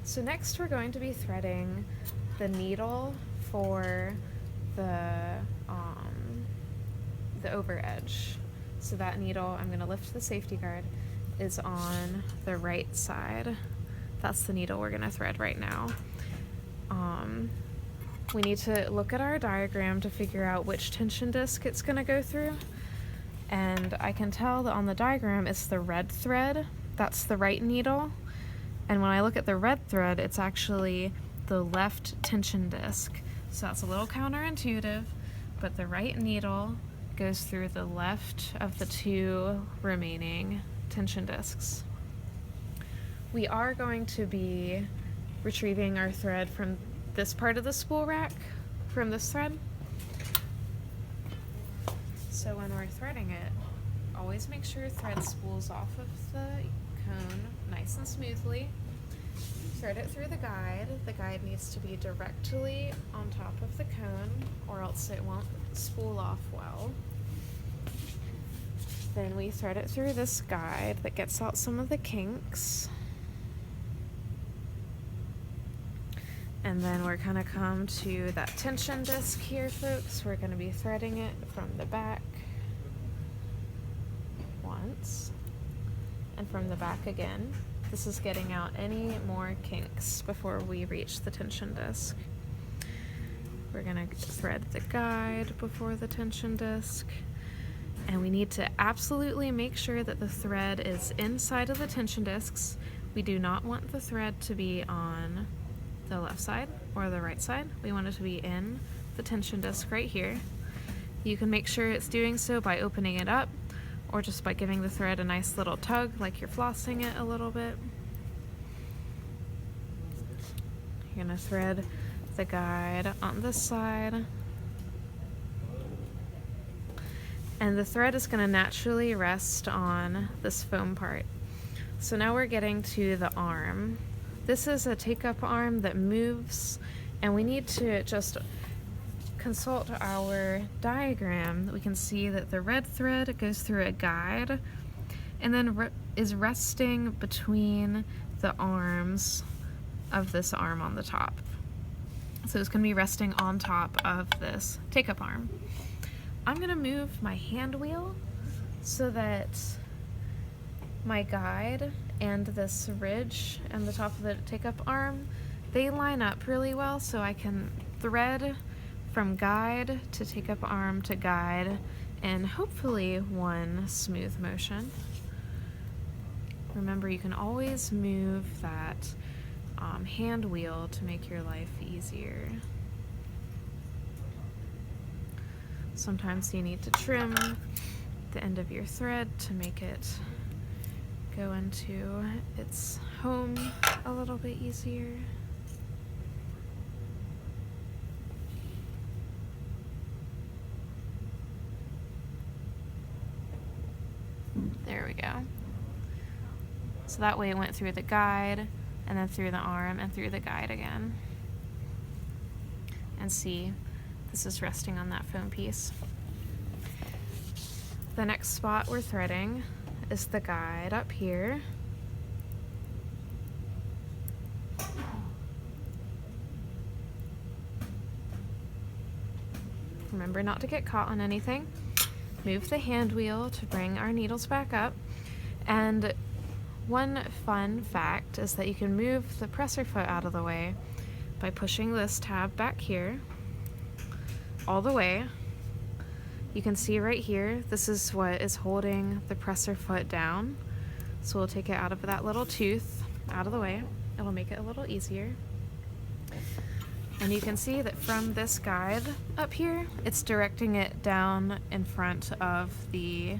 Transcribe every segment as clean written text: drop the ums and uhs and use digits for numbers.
So next we're going to be threading the needle for the overedge. So that needle, I'm going to lift the safety guard, is on the right side. That's the needle we're going to thread right now. We need to look at our diagram to figure out which tension disc it's going to go through. And I can tell that on the diagram it's the red thread. That's the right needle. And when I look at the red thread, it's actually the left tension disc. So that's a little counterintuitive, but the right needle goes through the left of the two remaining tension discs. We are going to be retrieving our thread from this part of the spool rack, from this thread. So when we're threading it, always make sure thread spools off of the cone nice and smoothly. Thread it through the guide. The guide needs to be directly on top of the cone or else it won't spool off well. Then we thread it through this guide that gets out some of the kinks. And then we're gonna come to that tension disc here, folks. We're gonna be threading it from the back once and from the back again. This is getting out any more kinks before we reach the tension disc. We're gonna thread the guide before the tension disc. And we need to absolutely make sure that the thread is inside of the tension discs. We do not want the thread to be on the left side or the right side. We want it to be in the tension disc right here. You can make sure it's doing so by opening it up or just by giving the thread a nice little tug like you're flossing it a little bit. You're gonna thread the guide on this side. And the thread is gonna naturally rest on this foam part. So now we're getting to the arm. This is a take-up arm that moves, and we need to just consult our diagram. We can see that the red thread goes through a guide and then is resting between the arms of this arm on the top. So it's going to be resting on top of this take-up arm. I'm going to move my hand wheel so that my guide and this ridge and the top of the take-up arm, they line up really well, so I can thread from guide to take-up arm to guide in hopefully one smooth motion. Remember, you can always move that hand wheel to make your life easier. Sometimes you need to trim the end of your thread to make it go into its home a little bit easier. There we go. So that way it went through the guide and then through the arm and through the guide again. And see, this is resting on that foam piece. The next spot we're threading is the guide up here. Remember not to get caught on anything. Move the hand wheel to bring our needles back up. And one fun fact is that you can move the presser foot out of the way by pushing this tab back here all the way. You can see right here, this is what is holding the presser foot down. So we'll take it out of that little tooth, out of the way. It'll make it a little easier. And you can see that from this guide up here, it's directing it down in front of the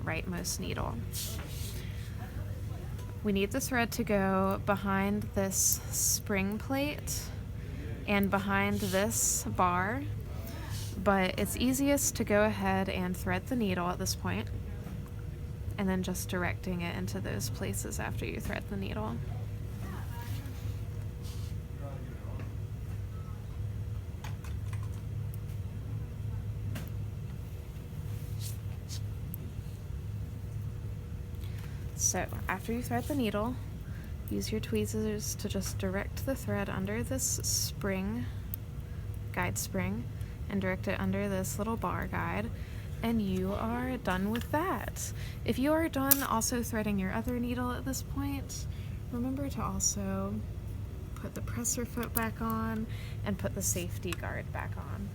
rightmost needle. We need the thread to go behind this spring plate and behind this bar, but it's easiest to go ahead and thread the needle at this point and then just directing it into those places after you thread the needle. So after you thread the needle, Use your tweezers to just direct the thread under this spring, guide spring, and direct it under this little bar guide, and you are done with that. If you are done also threading your other needle at this point, remember to also put the presser foot back on and put the safety guard back on.